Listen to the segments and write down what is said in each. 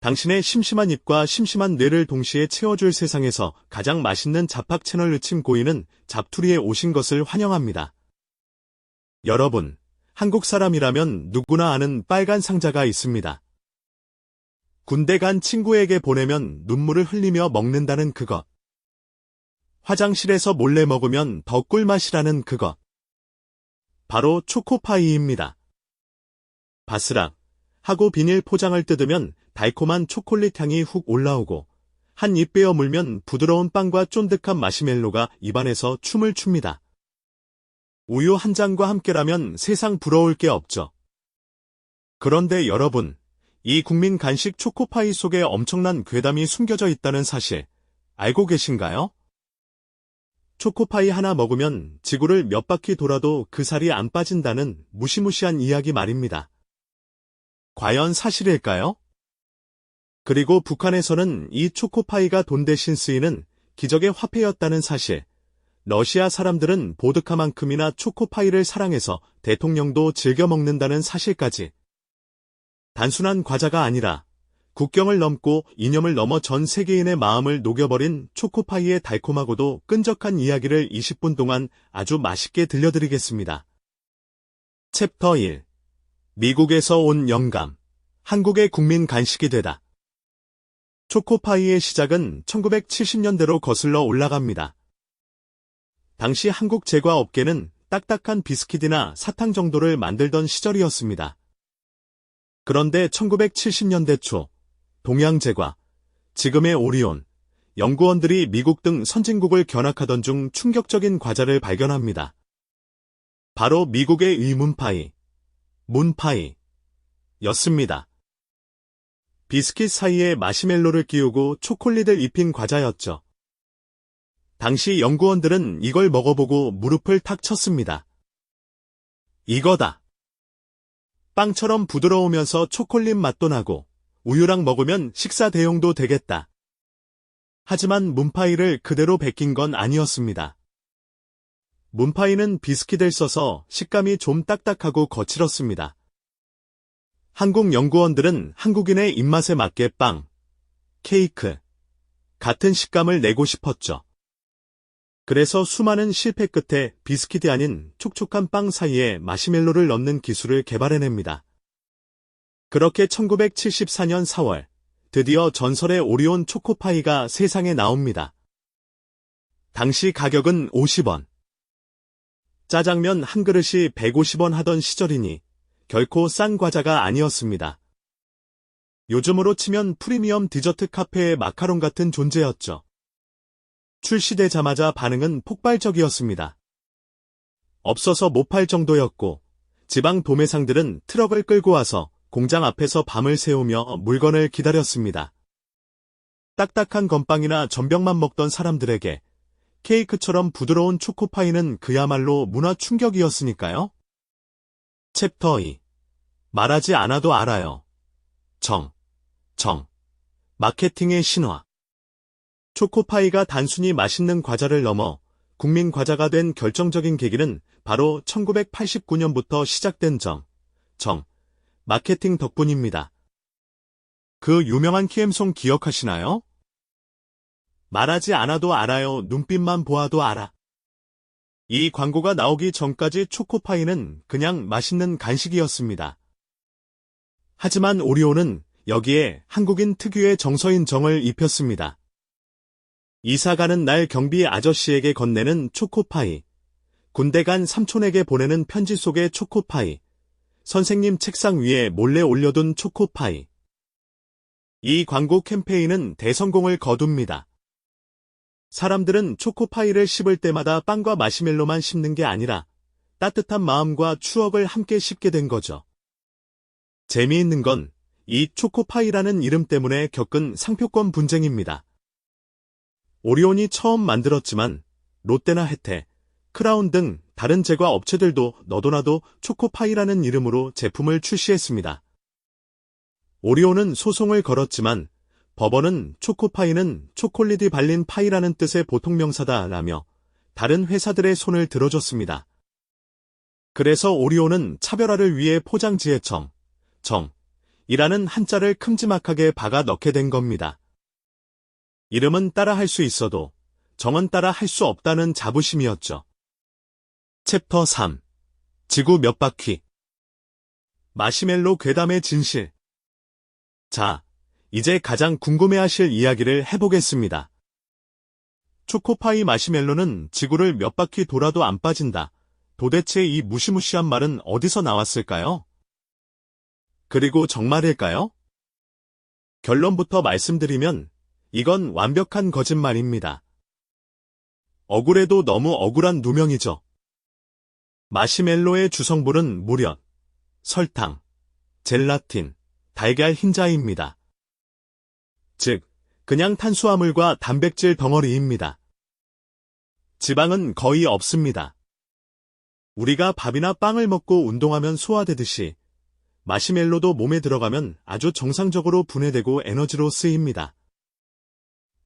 당신의 심심한 입과 심심한 뇌를 동시에 채워줄 세상에서 가장 맛있는 잡학 채널 느침 고인은 잡투리에 오신 것을 환영합니다. 여러분, 한국 사람이라면 누구나 아는 빨간 상자가 있습니다. 군대 간 친구에게 보내면 눈물을 흘리며 먹는다는 그것. 화장실에서 몰래 먹으면 더 꿀맛이라는 그것. 바로 초코파이입니다. 바스락 하고 비닐 포장을 뜯으면 달콤한 초콜릿 향이 훅 올라오고 한 입 베어 물면 부드러운 빵과 쫀득한 마시멜로가 입안에서 춤을 춥니다. 우유 한 잔과 함께라면 세상 부러울 게 없죠. 그런데 여러분, 이 국민 간식 초코파이 속에 엄청난 괴담이 숨겨져 있다는 사실 알고 계신가요? 초코파이 하나 먹으면 지구를 몇 바퀴 돌아도 그 살이 안 빠진다는 무시무시한 이야기 말입니다. 과연 사실일까요? 그리고 북한에서는 이 초코파이가 돈 대신 쓰이는 기적의 화폐였다는 사실. 러시아 사람들은 보드카만큼이나 초코파이를 사랑해서 대통령도 즐겨 먹는다는 사실까지. 단순한 과자가 아니라 국경을 넘고 이념을 넘어 전 세계인의 마음을 녹여버린 초코파이의 달콤하고도 끈적한 이야기를 20분 동안 아주 맛있게 들려드리겠습니다. 챕터 1. 미국에서 온 영감. 한국의 국민 간식이 되다. 초코파이의 시작은 1970년대로 거슬러 올라갑니다. 당시 한국 제과업계는 딱딱한 비스킷이나 사탕 정도를 만들던 시절이었습니다. 그런데 1970년대 초, 동양제과, 지금의 오리온, 연구원들이 미국 등 선진국을 견학하던 중 충격적인 과자를 발견합니다. 바로 미국의 의문파이, 문파이 였습니다. 비스킷 사이에 마시멜로를 끼우고 초콜릿을 입힌 과자였죠. 당시 연구원들은 이걸 먹어보고 무릎을 탁 쳤습니다. 이거다. 빵처럼 부드러우면서 초콜릿 맛도 나고 우유랑 먹으면 식사 대용도 되겠다. 하지만 문파이를 그대로 베낀 건 아니었습니다. 문파이는 비스킷을 써서 식감이 좀 딱딱하고 거칠었습니다. 한국 연구원들은 한국인의 입맛에 맞게 빵, 케이크, 같은 식감을 내고 싶었죠. 그래서 수많은 실패 끝에 비스킷이 아닌 촉촉한 빵 사이에 마시멜로를 넣는 기술을 개발해냅니다. 그렇게 1974년 4월, 드디어 전설의 오리온 초코파이가 세상에 나옵니다. 당시 가격은 50원. 짜장면 한 그릇이 150원 하던 시절이니 결코 싼 과자가 아니었습니다. 요즘으로 치면 프리미엄 디저트 카페의 마카롱 같은 존재였죠. 출시되자마자 반응은 폭발적이었습니다. 없어서 못 팔 정도였고 지방 도매상들은 트럭을 끌고 와서 공장 앞에서 밤을 새우며 물건을 기다렸습니다. 딱딱한 건빵이나 전병만 먹던 사람들에게 케이크처럼 부드러운 초코파이는 그야말로 문화 충격이었으니까요. 챕터 2. 말하지 않아도 알아요. 정. 마케팅의 신화. 초코파이가 단순히 맛있는 과자를 넘어 국민 과자가 된 결정적인 계기는 바로 1989년부터 시작된 정. 마케팅 덕분입니다. 그 유명한 키엠송 기억하시나요? 말하지 않아도 알아요. 눈빛만 보아도 알아. 이 광고가 나오기 전까지 초코파이는 그냥 맛있는 간식이었습니다. 하지만 오리온은 여기에 한국인 특유의 정서인 정을 입혔습니다. 이사 가는 날 경비 아저씨에게 건네는 초코파이, 군대 간 삼촌에게 보내는 편지 속의 초코파이, 선생님 책상 위에 몰래 올려둔 초코파이. 이 광고 캠페인은 대성공을 거둡니다. 사람들은 초코파이를 씹을 때마다 빵과 마시멜로만 씹는 게 아니라 따뜻한 마음과 추억을 함께 씹게 된 거죠. 재미있는 건 이 초코파이라는 이름 때문에 겪은 상표권 분쟁입니다. 오리온이 처음 만들었지만 롯데나 혜태, 크라운 등 다른 제과 업체들도 너도나도 초코파이라는 이름으로 제품을 출시했습니다. 오리온은 소송을 걸었지만 법원은 초코파이는 초콜릿이 발린 파이라는 뜻의 보통명사다라며 다른 회사들의 손을 들어줬습니다. 그래서 오리온은 차별화를 위해 포장지에 정, 이라는 한자를 큼지막하게 박아 넣게 된 겁니다. 이름은 따라 할 수 있어도 정은 따라 할 수 없다는 자부심이었죠. 챕터 3. 지구 몇 바퀴. 마시멜로 괴담의 진실. 자, 이제 가장 궁금해하실 이야기를 해보겠습니다. 초코파이 마시멜로는 지구를 몇 바퀴 돌아도 안 빠진다. 도대체 이 무시무시한 말은 어디서 나왔을까요? 그리고 정말일까요? 결론부터 말씀드리면 이건 완벽한 거짓말입니다. 억울해도 너무 억울한 누명이죠. 마시멜로의 주성분은 무려 설탕, 젤라틴, 달걀 흰자입니다. 즉, 그냥 탄수화물과 단백질 덩어리입니다. 지방은 거의 없습니다. 우리가 밥이나 빵을 먹고 운동하면 소화되듯이 마시멜로도 몸에 들어가면 아주 정상적으로 분해되고 에너지로 쓰입니다.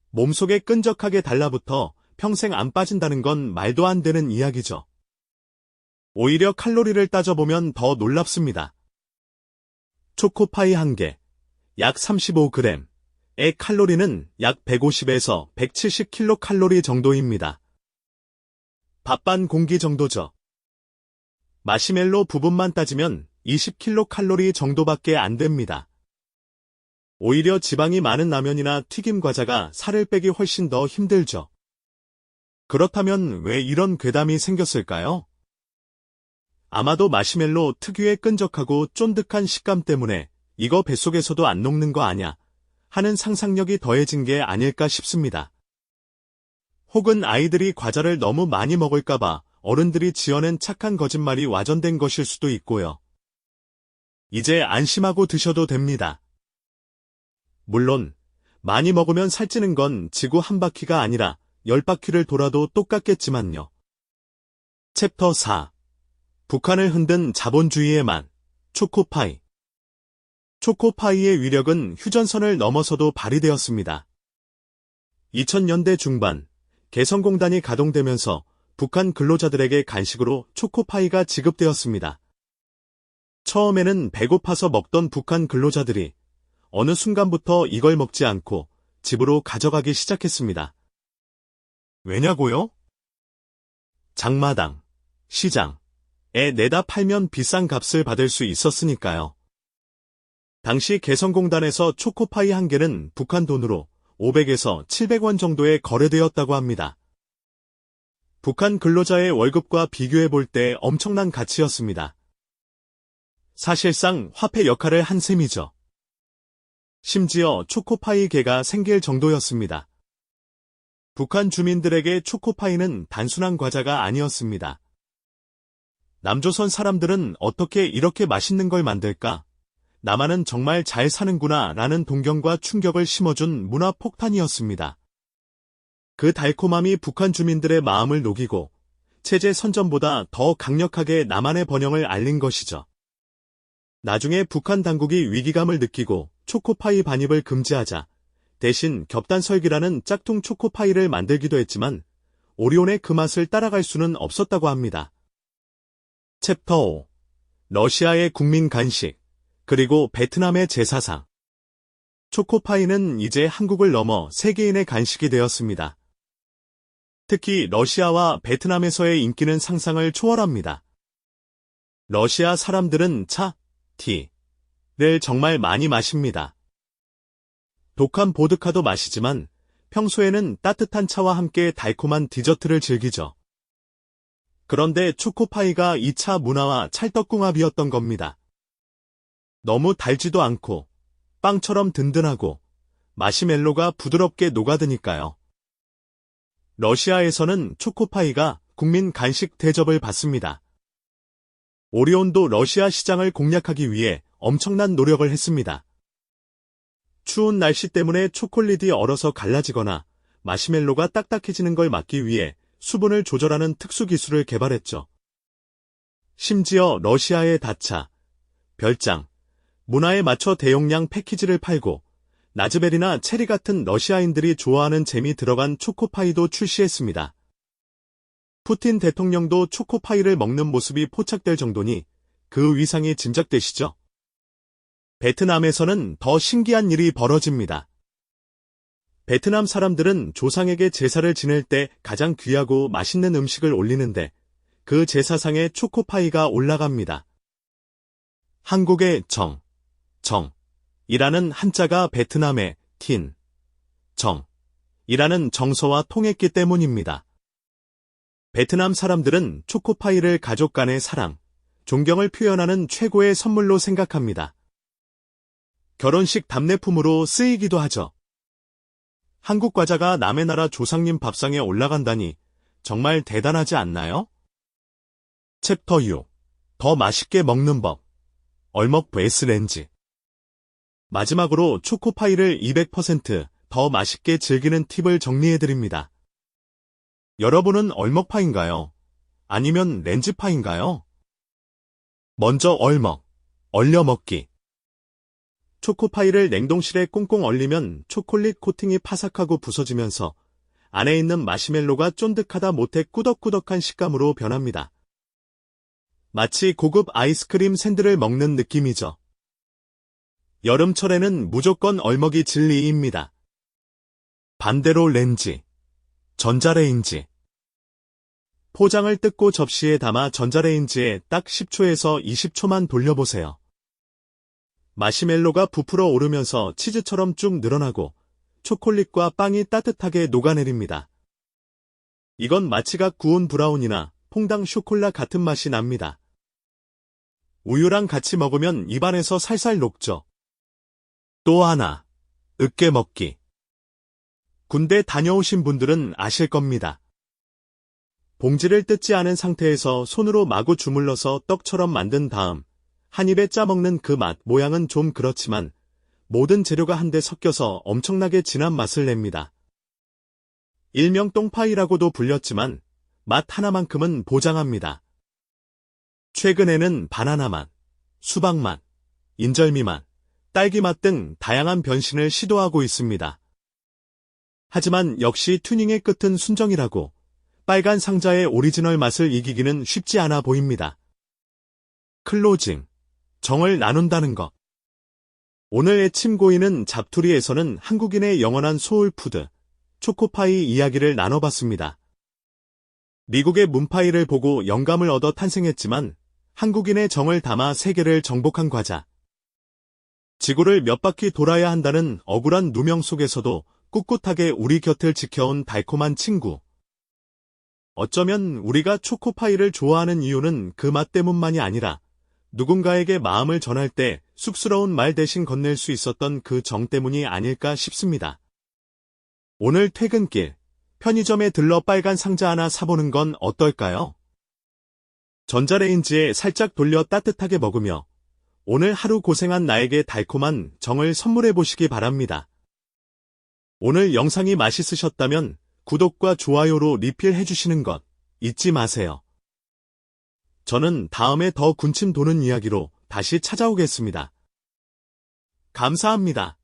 몸속에 끈적하게 달라붙어 평생 안 빠진다는 건 말도 안 되는 이야기죠. 오히려 칼로리를 따져보면 더 놀랍습니다. 초코파이 한 개, 약 35g, 의 칼로리는 약 150에서 170kcal 정도입니다. 밥 반 공기 정도죠. 마시멜로 부분만 따지면 20kcal 정도밖에 안 됩니다. 오히려 지방이 많은 라면이나 튀김 과자가 살을 빼기 훨씬 더 힘들죠. 그렇다면 왜 이런 괴담이 생겼을까요? 아마도 마시멜로 특유의 끈적하고 쫀득한 식감 때문에 이거 뱃속에서도 안 녹는 거 아냐 하는 상상력이 더해진 게 아닐까 싶습니다. 혹은 아이들이 과자를 너무 많이 먹을까봐 어른들이 지어낸 착한 거짓말이 와전된 것일 수도 있고요. 이제 안심하고 드셔도 됩니다. 물론 많이 먹으면 살찌는 건 지구 한 바퀴가 아니라 10바퀴를 돌아도 똑같겠지만요. 챕터 4. 북한을 흔든 자본주의의 만, 초코파이. 초코파이의 위력은 휴전선을 넘어서도 발휘되었습니다. 2000년대 중반, 개성공단이 가동되면서 북한 근로자들에게 간식으로 초코파이가 지급되었습니다. 처음에는 배고파서 먹던 북한 근로자들이 어느 순간부터 이걸 먹지 않고 집으로 가져가기 시작했습니다. 왜냐고요? 장마당, 시장에 내다 팔면 비싼 값을 받을 수 있었으니까요. 당시 개성공단에서 초코파이 한 개는 북한 돈으로 500에서 700원 정도에 거래되었다고 합니다. 북한 근로자의 월급과 비교해 볼 때 엄청난 가치였습니다. 사실상 화폐 역할을 한 셈이죠. 심지어 초코파이 개가 생길 정도였습니다. 북한 주민들에게 초코파이는 단순한 과자가 아니었습니다. 남조선 사람들은 어떻게 이렇게 맛있는 걸 만들까? 나만은 정말 잘 사는구나 라는 동경과 충격을 심어준 문화 폭탄이었습니다. 그 달콤함이 북한 주민들의 마음을 녹이고 체제 선전보다 더 강력하게 남한의 번영을 알린 것이죠. 나중에 북한 당국이 위기감을 느끼고 초코파이 반입을 금지하자 대신 겹단설기라는 짝퉁 초코파이를 만들기도 했지만 오리온의 그 맛을 따라갈 수는 없었다고 합니다. 챕터 5. 러시아의 국민 간식, 그리고 베트남의 제사상. 초코파이는 이제 한국을 넘어 세계인의 간식이 되었습니다. 특히 러시아와 베트남에서의 인기는 상상을 초월합니다. 러시아 사람들은 차, 티를 정말 많이 마십니다. 독한 보드카도 마시지만 평소에는 따뜻한 차와 함께 달콤한 디저트를 즐기죠. 그런데 초코파이가 이 차 문화와 찰떡궁합이었던 겁니다. 너무 달지도 않고 빵처럼 든든하고 마시멜로가 부드럽게 녹아드니까요. 러시아에서는 초코파이가 국민 간식 대접을 받습니다. 오리온도 러시아 시장을 공략하기 위해 엄청난 노력을 했습니다. 추운 날씨 때문에 초콜릿이 얼어서 갈라지거나 마시멜로가 딱딱해지는 걸 막기 위해 수분을 조절하는 특수 기술을 개발했죠. 심지어 러시아의 다차, 별장, 문화에 맞춰 대용량 패키지를 팔고 라즈베리나 체리 같은 러시아인들이 좋아하는 잼이 들어간 초코파이도 출시했습니다. 푸틴 대통령도 초코파이를 먹는 모습이 포착될 정도니 그 위상이 짐작되시죠? 베트남에서는 더 신기한 일이 벌어집니다. 베트남 사람들은 조상에게 제사를 지낼 때 가장 귀하고 맛있는 음식을 올리는데 그 제사상에 초코파이가 올라갑니다. 한국의 정이라는 한자가 베트남의 정이라는 정서와 통했기 때문입니다. 베트남 사람들은 초코파이를 가족 간의 사랑, 존경을 표현하는 최고의 선물로 생각합니다. 결혼식 답례품으로 쓰이기도 하죠. 한국 과자가 남의 나라 조상님 밥상에 올라간다니 정말 대단하지 않나요? 챕터 6. 더 맛있게 먹는 법. 얼먹 vs 렌즈. 마지막으로 초코파이를 200%더 맛있게 즐기는 팁을 정리해드립니다. 여러분은 얼먹파인가요? 아니면 렌즈파인가요? 먼저 얼려 먹기. 초코파이를 냉동실에 꽁꽁 얼리면 초콜릿 코팅이 파삭하고 부서지면서 안에 있는 마시멜로가 쫀득하다 못해 꾸덕꾸덕한 식감으로 변합니다. 마치 고급 아이스크림 샌드를 먹는 느낌이죠. 여름철에는 무조건 얼먹이 진리입니다. 반대로 렌즈, 전자레인지. 포장을 뜯고 접시에 담아 전자레인지에 딱 10초에서 20초만 돌려보세요. 마시멜로가 부풀어 오르면서 치즈처럼 쭉 늘어나고 초콜릿과 빵이 따뜻하게 녹아내립니다. 이건 마치가 구운 브라운이나 퐁당 쇼콜라 같은 맛이 납니다. 우유랑 같이 먹으면 입안에서 살살 녹죠. 또 하나, 으깨 먹기. 군대 다녀오신 분들은 아실 겁니다. 봉지를 뜯지 않은 상태에서 손으로 마구 주물러서 떡처럼 만든 다음 한 입에 짜먹는 그 맛 모양은 좀 그렇지만 모든 재료가 한데 섞여서 엄청나게 진한 맛을 냅니다. 일명 똥파이라고도 불렸지만 맛 하나만큼은 보장합니다. 최근에는 바나나 맛, 수박 맛, 인절미 맛, 딸기 맛 등 다양한 변신을 시도하고 있습니다. 하지만 역시 튜닝의 끝은 순정이라고 빨간 상자의 오리지널 맛을 이기기는 쉽지 않아 보입니다. 클로징. 정을 나눈다는 것. 오늘의 침고이는 잡투리에서는 한국인의 영원한 소울푸드, 초코파이 이야기를 나눠봤습니다. 미국의 문파이를 보고 영감을 얻어 탄생했지만 한국인의 정을 담아 세계를 정복한 과자. 지구를 몇 바퀴 돌아야 한다는 억울한 누명 속에서도 꿋꿋하게 우리 곁을 지켜온 달콤한 친구. 어쩌면 우리가 초코파이를 좋아하는 이유는 그 맛 때문만이 아니라 누군가에게 마음을 전할 때 쑥스러운 말 대신 건넬 수 있었던 그 정 때문이 아닐까 싶습니다. 오늘 퇴근길, 편의점에 들러 빨간 상자 하나 사보는 건 어떨까요? 전자레인지에 살짝 돌려 따뜻하게 먹으며 오늘 하루 고생한 나에게 달콤한 정을 선물해 보시기 바랍니다. 오늘 영상이 맛있으셨다면 구독과 좋아요로 리필해 주시는 것 잊지 마세요. 저는 다음에 더 군침 도는 이야기로 다시 찾아오겠습니다. 감사합니다.